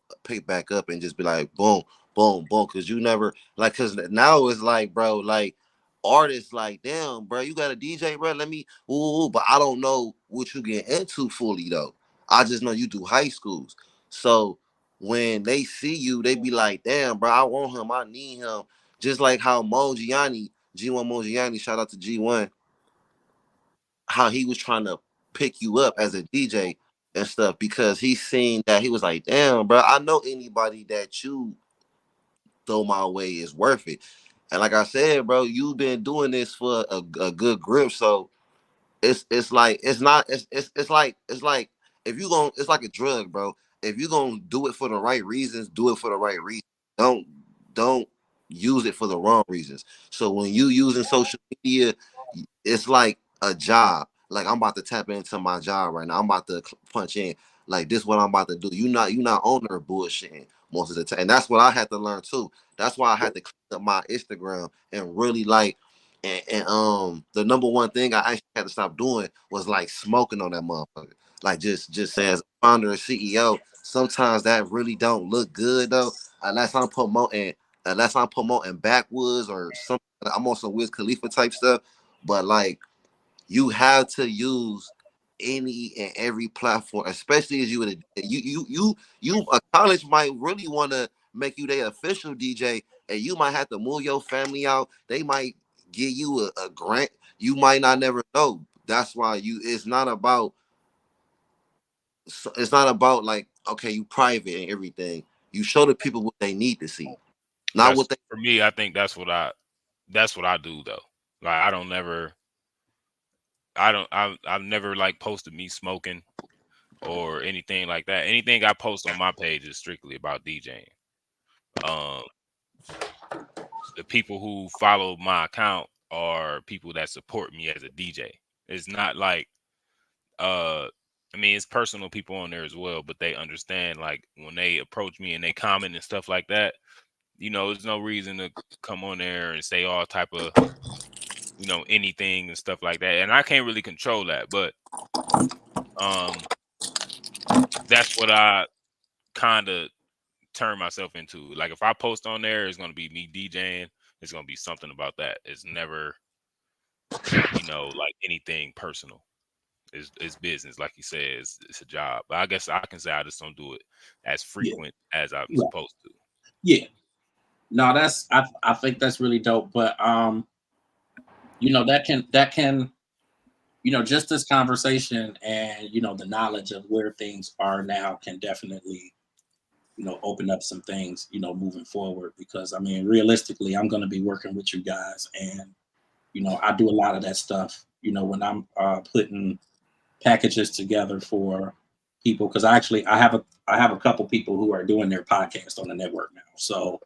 up and just be like boom, boom, boom, because you never like, because now it's like, bro, like artists like, damn, bro, you got a DJ, bro, let me but I don't know what you get into fully though. I just know you do high schools. So when they see you, they be like, damn, bro, I want him, I need him. Just like how Mogiani, G1 Mogiani, shout out to G1, how he was trying to pick you up as a DJ and stuff, because he seen that he was like, damn, bro, I know anybody that you throw my way is worth it. And like I said, bro, you've been doing this for a good grip. So it's like it's not it's like if you going it's like a drug, bro. If you gonna do it for the right reasons, do it for the right reason. Don't use it for the wrong reasons. So when you using social media, it's like a job. Like I'm about to tap into my job right now. I'm about to punch in. Like this, what I'm about to do. You not on there bullshitting most of the time, and that's what I had to learn too. That's why I had to clean up my Instagram and really like. And the number one thing I actually had to stop doing was like smoking on that motherfucker. Like just saying, as a founder and CEO, sometimes that really don't look good though. Unless I'm promoting, backwoods or something. I'm on some Wiz Khalifa type stuff. But like you have to use any and every platform, especially as you a college might really want to make you their official DJ, and you might have to move your family out. They might give you a grant. You might not never know. That's why it's not about like, okay, you private and everything. You show the people what they need to see, not That's what they. for me. I think that's what I do though. Like I've never like posted me smoking or anything like that. Anything I post on my page is strictly about DJing. Um, the people who follow my account are people that support me as a DJ. It's not like I mean, it's personal people on there as well, but they understand like when they approach me and they comment and stuff like that, you know, there's no reason to come on there and say all type of, you know, anything and stuff like that. And I can't really control that, but um that's what I kind of turn myself into. Like if I post on there, it's gonna be me DJing. It's gonna be something about that. It's never, you know, like anything personal. It's business, like you said. It's a job. But I guess I can say I just don't do it as Yeah. frequent as I'm Right. supposed to. Yeah. No, I think that's really dope. But you know, that can you know, just this conversation and you know the knowledge of where things are now can definitely open up some things, moving forward. Because I mean, realistically, I'm going to be working with you guys, and I do a lot of that stuff. When I'm putting packages together for people, because I have a couple people who are doing their podcast on the network now. So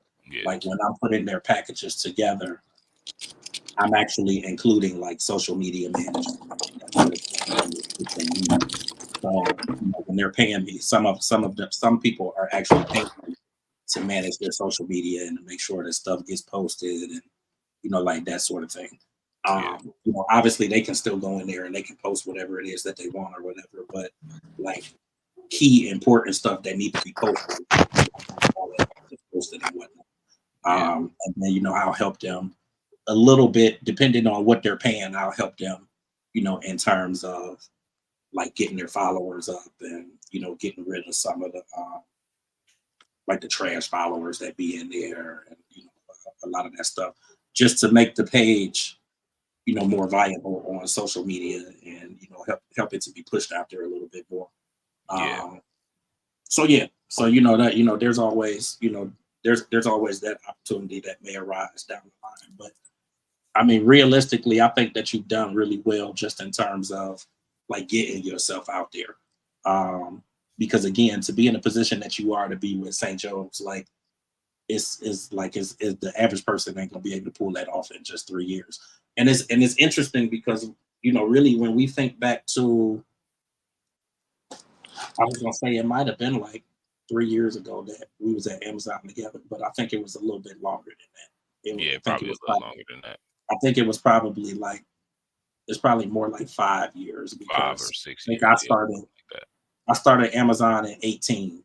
like when I'm putting their packages together, I'm actually including like social media management. So when they're paying me, some people are actually paying me to manage their social media and to make sure that stuff gets posted and like that sort of thing. Obviously they can still go in there and they can post whatever it is that they want or whatever, but like key important stuff that need to be posted, posted and whatnot. And then I'll help them a little bit depending on what they're paying. I'll help them, in terms of like getting their followers up and getting rid of some of the like the trash followers that be in there, and a lot of that stuff, just to make the page more viable on social media, and help it to be pushed out there a little bit more. So that there's always there's always that opportunity that may arise down the line. But I mean, realistically, I think that you've done really well just in terms of like getting yourself out there. Because again, to be in a position that you are to be with St. Joe's, like it's the average person ain't gonna be able to pull that off in just 3 years. And it's interesting because really when we think back to, I was gonna say it might have been like 3 years ago that we was at Amazon together, but I think it was a little bit longer than that. Probably a little longer than that. I think it was probably like, it's probably more like 5 years, because 5 or 6 years. I started Amazon in 18,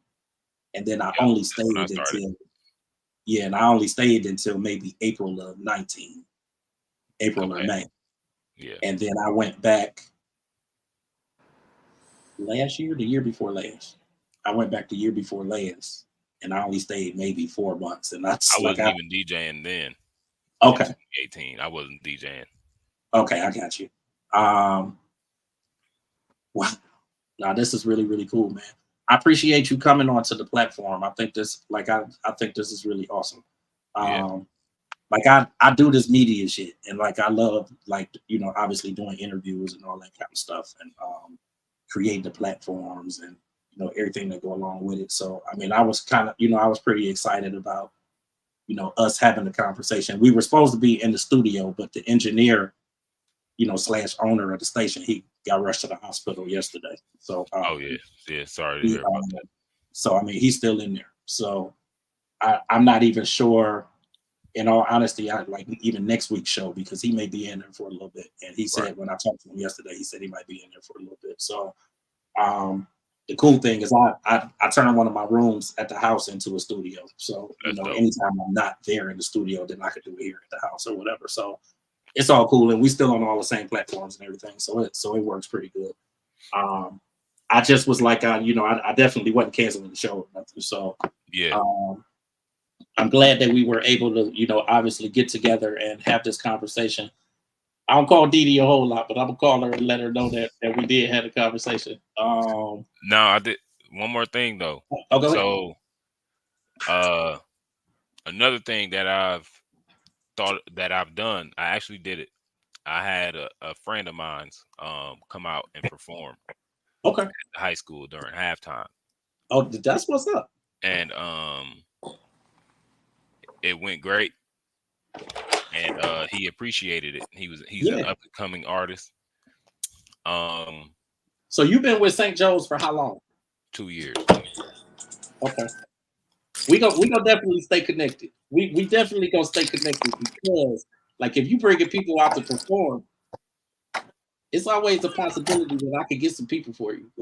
and then I only stayed until maybe April of 19, April or May. Yeah. And then I went back the year before last. I went back the year before last, and I only stayed maybe 4 months. And I wasn't even DJing then. Okay. 18, I wasn't DJing. Okay, I got you. Wow. Now this is really, really cool, man. I appreciate you coming onto the platform. I think this, I think this is really awesome. Like I do this media shit, and like I love obviously doing interviews and all that kind of stuff, and creating the platforms and everything that go along with it. So I mean, I was kind of I was pretty excited about us having the conversation. We were supposed to be in the studio, but the engineer / owner of the station, he got rushed to the hospital yesterday. So sorry to hear about that. So I mean, he's still in there. So I'm not even sure. In all honesty, I like even next week's show, because he may be in there for a little bit. And he said, when I talked to him yesterday, he said he might be in there for a little bit. So the cool thing is I turn one of my rooms at the house into a studio. So anytime I'm not there in the studio, then I could do it here at the house or whatever. So it's all cool, and we still on all the same platforms and everything. So it works pretty good. I just was like, I definitely wasn't canceling the show or nothing. So I'm glad that we were able to, obviously get together and have this conversation. I don't call Dee Dee a whole lot, but I'm gonna call her and let her know that we did have a conversation. No, I did. One more thing though. So, another thing that I've thought that I've done, I actually did it. I had a friend of mine's come out and perform. Okay. At the high school during halftime. Oh, that's what's up. And it went great, and he appreciated it. He's an up and coming artist. So you've been with St. Joe's for how long? 2 years. Okay. We gonna definitely stay connected. We definitely gonna stay connected, because like if you bringing people out to perform, it's always a possibility that I could get some people for you,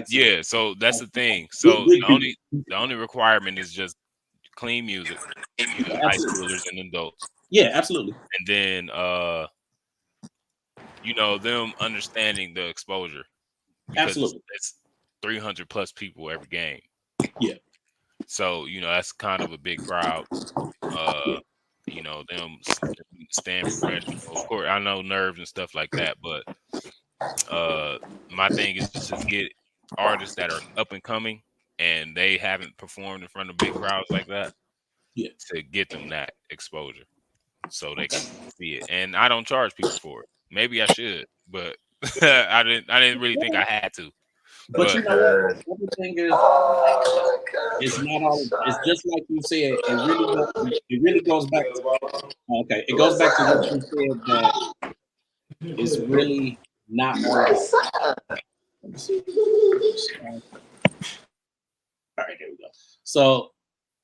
yeah. So that's the thing. So the only requirement is just clean music, high schoolers and adults. Yeah, absolutely. And then them understanding the exposure, because absolutely, it's 300 plus people every game. Yeah. So that's kind of a big crowd. Them staying professional. Of course, I know nerves and stuff like that, but my thing is just to get artists that are up and coming and they haven't performed in front of big crowds like that, to get them that exposure so they can see it. And I don't charge people for it. Maybe I should, but I didn't really think I had to. But you know what? Everything is, it's not all. It's just like you said. It really goes back. Okay, it goes back to what you said, that it's really not all about. All right, there we go. So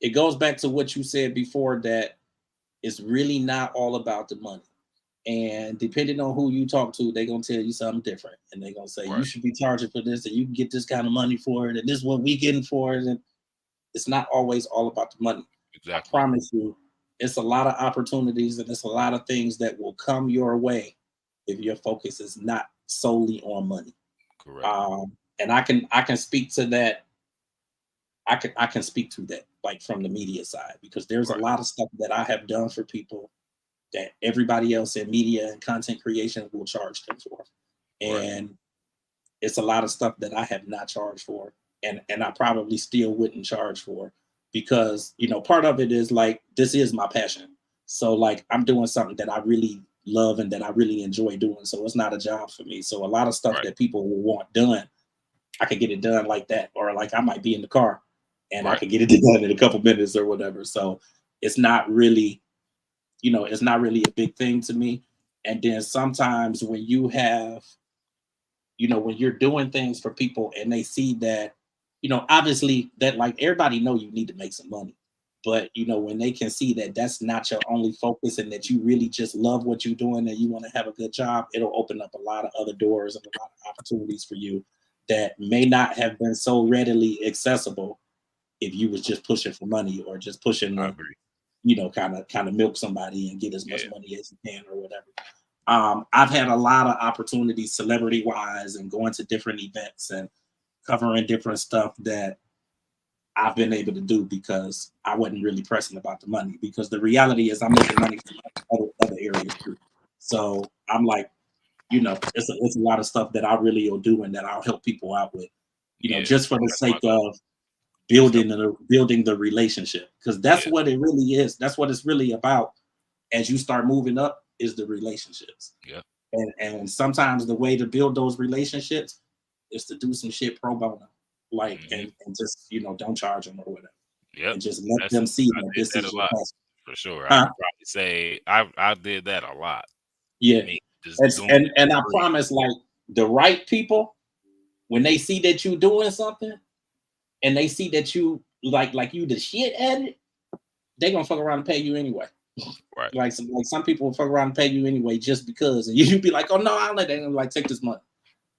it goes back to what you said before, that it's really not all about the money. And depending on who you talk to, they're gonna tell you something different, and they're gonna say you should be charging for this, and you can get this kind of money for it, and this is what we getting for it. And it's not always all about the money. Exactly. I promise you, it's a lot of opportunities, and it's a lot of things that will come your way if your focus is not solely on money. Correct. And I can speak to that. I can speak to that, like from the media side, because there's a lot of stuff that I have done for people that everybody else in media and content creation will charge them for. And it's a lot of stuff that I have not charged for, and I probably still wouldn't charge for, because, you know, part of it is like, this is my passion. So like, I'm doing something that I really love and that I really enjoy doing. So it's not a job for me. So a lot of stuff that people will want done, I could get it done like that. Or like, I might be in the car and I could get it done in a couple minutes or whatever. So it's not really, you know, it's not really a big thing to me. And then sometimes when you have, you know, when you're doing things for people and they see that, you know, obviously that, like, everybody know you need to make some money, but, you know, when they can see that that's not your only focus and that you really just love what you're doing and you want to have a good job, it'll open up a lot of other doors and a lot of opportunities for you that may not have been so readily accessible if you was just pushing for money or just pushing to, you know, kind of milk somebody and get as much money as you can or whatever. I've had a lot of opportunities celebrity wise and going to different events and covering different stuff that I've been able to do because I wasn't really pressing about the money, because the reality is I'm making money from other areas too. So I'm like, you know, it's a lot of stuff that I really will do and that I'll help people out with, you know, just for the sake of building the relationship, because that's what it really is. That's what it's really about. As you start moving up, is the relationships. And sometimes the way to build those relationships is to do some shit pro bono, like and just, you know, don't charge them or whatever. And just let them see that this is your passion. For sure. I could probably say I did that a lot. Yeah. And I promise, like, the right people, when they see that you doing something and they see that you like you the shit at it, they gonna fuck around and pay you anyway. Like some people will fuck around and pay you anyway just because, and you be like, oh no, I'll let them, like, take this money.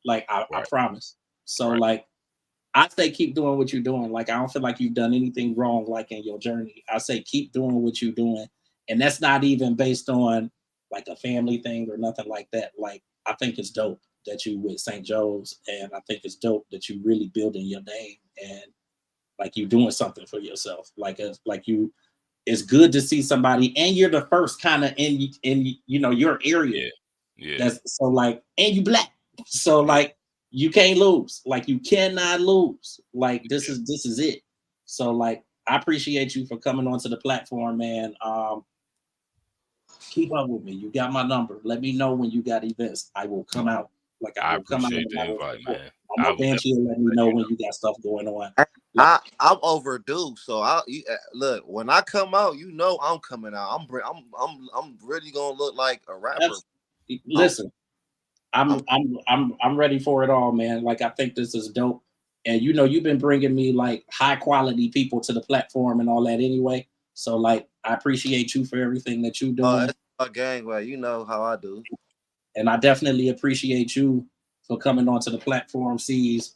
Like I promise. So like, I say keep doing what you're doing. Like, I don't feel like you've done anything wrong, like, in your journey. I say keep doing what you're doing. And that's not even based on like a family thing or nothing like that. Like, I think it's dope that you with St. Joe's, and I think it's dope that you really building your name and like you doing something for yourself. Like it's good to see somebody, and you're the first kind of in you know your area. That's so like, and you black, so like you can't lose. Like, you cannot lose. Like, this is it. So like, I appreciate you for coming onto the platform, man. Keep up with me. You got my number. Let me know when you got events. I will come out. Like, I will come out. The invite, man. I'm eventually let me know when you got stuff going on. I'm overdue, so look, when I come out, you know I'm coming out. I'm really gonna look like a rapper. Listen, I'm ready for it all, man. Like, I think this is dope, and you know, you've been bringing me like high quality people to the platform and all that anyway. So like, I appreciate you for everything that you doing. It's a gang, well, you know how I do. And I definitely appreciate you for coming onto the platform, Ceezz.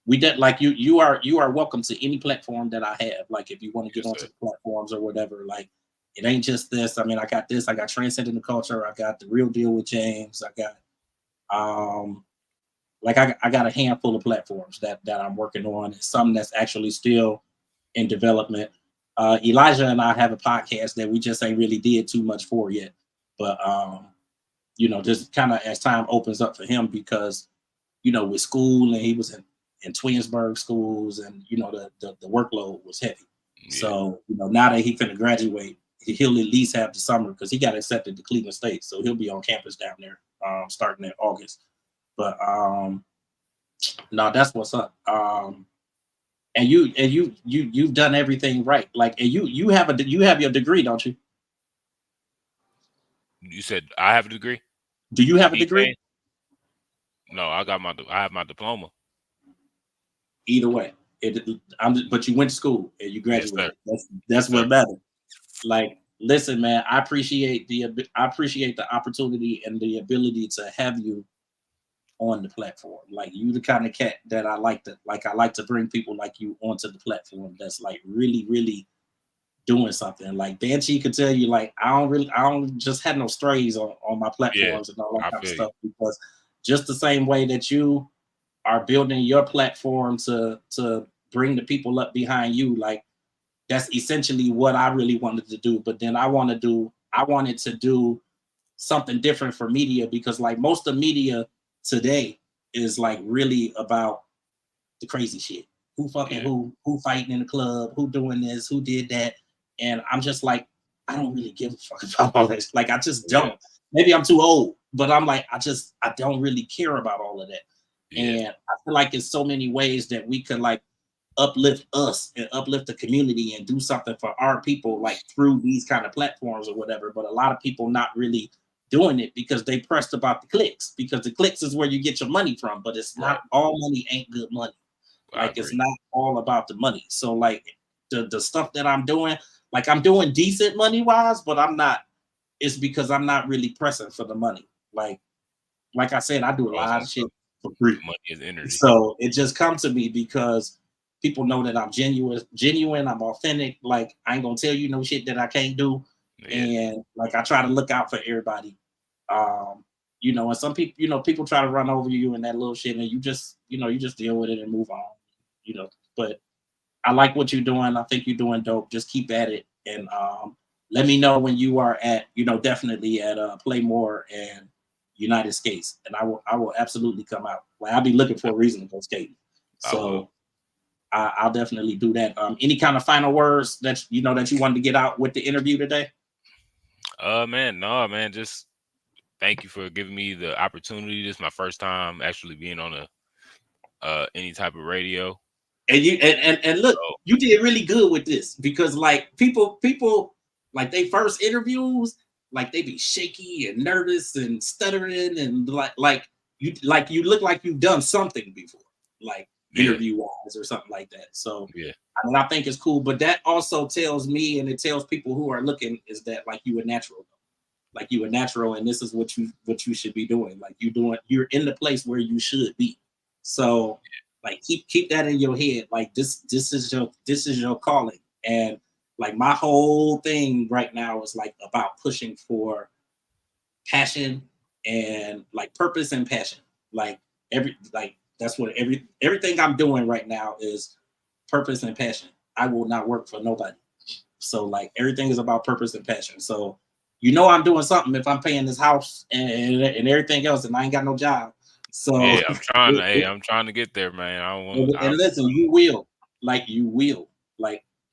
We did, like, you are welcome to any platform that I have. Like, if you want to get onto the platforms or whatever, like, it ain't just this. I mean, I got this. I got Transcending the Culture. I got The Real Deal with James. I got I got a handful of platforms that I'm working on. It's something that's actually still in development. Elijah and I have a podcast that we just ain't really did too much for yet, but you know, just kind of as time opens up for him, because, you know, with school, and he was in in Twinsburg schools, and the workload was heavy. Yeah. So now that he finna graduate, he'll at least have the summer because he got accepted to Cleveland State, so he'll be on campus down there starting in August. But no, that's what's up. And you've done everything right. Like, and you have your degree, don't you? You said I have a degree. Do you have a degree? No, I have my diploma. Either way, but you went to school and you graduated. Yes, that's what matters. Like, listen, man, I appreciate the opportunity and the ability to have you on the platform. Like, you the kind of cat that I like to bring people like you onto the platform that's like really, really doing something. Like Banshee could tell you, like, I don't just have no strays on my platforms and all that kind of stuff, because just the same way that you are building your platform to bring the people up behind you, like, that's essentially what I really wanted to do. But then I wanted to do something different for media, because like most of media today is like really about the crazy shit. Who fucking who fighting in the club, who doing this, who did that. And I'm just like, I don't really give a fuck about all this. Like, I just don't. Maybe I'm too old, but I'm like, I don't really care about all of that. And I feel like there's so many ways that we could like uplift us and uplift the community and do something for our people, like through these kind of platforms or whatever. But a lot of people not really doing it because they pressed about the clicks, because the clicks is where you get your money from. But it's not all money ain't good money. Like, it's not all about the money. So like the stuff that I'm doing, like, I'm doing decent money wise, but it's because I'm not really pressing for the money. Like I said, I do a lot of shit for free. Money is energy. So it just comes to me because people know that I'm genuine, I'm authentic. Like, I ain't gonna tell you no shit that I can't do. And like, I try to look out for everybody. And some people, people try to run over you and that little shit, and you just deal with it and move on. But I like what you're doing. I think you're doing dope. Just keep at it. And let me know when you are at, definitely at Play More and United Skates. And I will absolutely come out. Like, I'll be looking for a reason to go skating. So I'll definitely do that. Any kind of final words that you wanted to get out with the interview today? Man, just thank you for giving me the opportunity. This is my first time actually being on any type of radio. And you and look, you did really good with this, because like people like they first interviews, like they be shaky and nervous and stuttering, and like you look like you've done something before, like interview wise or something like that. So I mean, I think it's cool, but that also tells me, and it tells people who are looking, is that like you a natural, and this is what you should be doing. Like, you're in the place where you should be. So like keep that in your head. Like, this is your calling. And like, my whole thing right now is like about pushing for passion and like purpose and passion. Like that's what everything I'm doing right now is purpose and passion. I will not work for nobody. So like, everything is about purpose and passion. So I'm doing something if I'm paying this house and everything else, and I ain't got no job. So I'm trying to get there, man. Listen, you will. Like,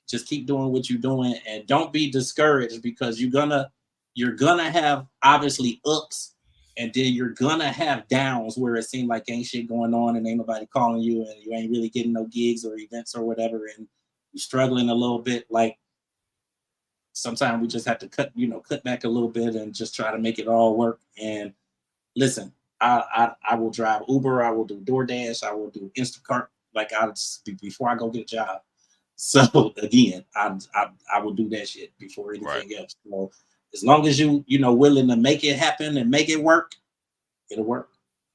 just keep doing what you're doing, and don't be discouraged, because you're gonna have obviously ups, and then you're gonna have downs where it seems like ain't shit going on and ain't nobody calling you, and you ain't really getting no gigs or events or whatever, and you're struggling a little bit. Like, sometimes we just have to cut back a little bit and just try to make it all work. And listen, I will drive Uber, I will do DoorDash, I will do Instacart. Like, I'll just before I go get a job. So again, I will do that shit before anything else. So as long as you willing to make it happen and make it work, it'll work.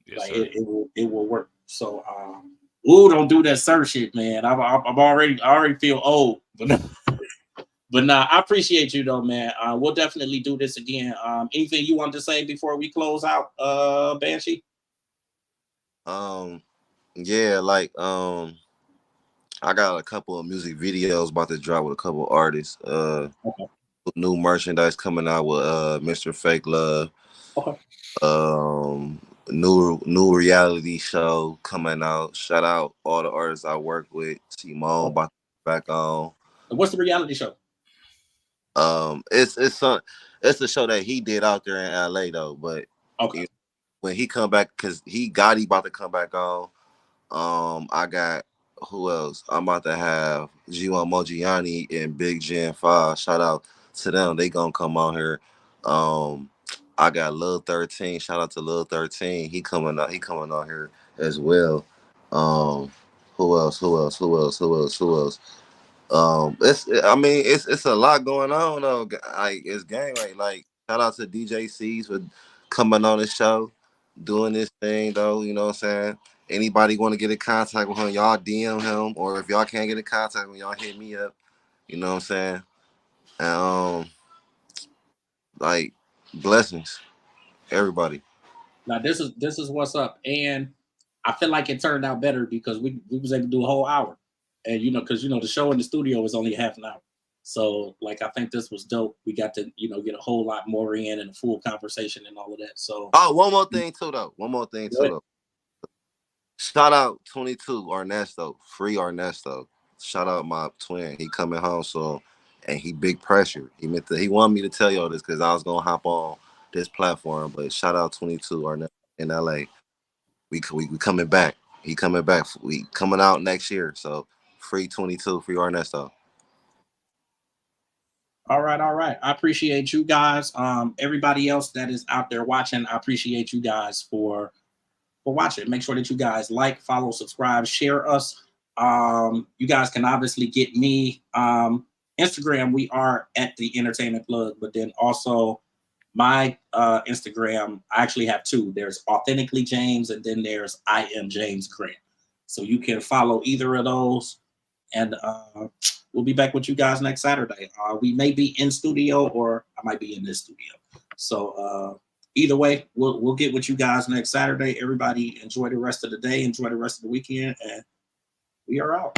Yes, like it will work. So don't do that sir shit, man. I already feel old, but nah, I appreciate you though, man. We'll definitely do this again. Anything you want to say before we close out, Banshee? I got a couple of music videos about to drop with a couple of artists. New merchandise coming out with Mr. Fake Love. new reality show coming out. Shout out all the artists I work with. Simone about to be back on. What's the reality show? It's a show that he did out there in LA though. But okay, when he come back, cause he about to come back on. I got who else? I'm about to have G1 Mogiani and Big Gen 5. Shout out to them. They gonna come on here. I got Lil 13. Shout out to Lil 13. He coming on here as well. Who else? It's a lot going on though. Like it's game right. Like shout out to DJ Ceezz for coming on the show, doing this thing though. You know what I'm saying? Anybody want to get in contact with him, y'all DM him, or if y'all can't get in contact with him, y'all hit me up. You know what I'm saying? And like blessings, everybody. now this is what's up, and I feel like it turned out better because we was able to do a whole hour, and because the show in the studio was only half an hour, so like I think this was dope. We got to get a whole lot more in and a full conversation and all of that. So One more thing too though. Shout out 22 Ernesto, free Ernesto. Shout out my twin. He coming home soon, and he big pressure. He wanted me to tell y'all this because I was gonna hop on this platform. But shout out 22 Ernesto in LA. We coming back. He coming back. We coming out next year. So free 22, free Ernesto. All right. I appreciate you guys. Everybody else that is out there watching, I appreciate you guys for watching. Make sure that you guys like, follow, subscribe, share us. You guys can obviously get me Instagram. We are at the Entertainment Plug, but then also my Instagram. I actually have two. There's Authentically James, and then there's I Am James Grant. So you can follow either of those, and we'll be back with you guys next Saturday. We may be in studio, or I might be in this studio. So either way, we'll get with you guys next Saturday. Everybody enjoy the rest of the day, enjoy the rest of the weekend, and we are out.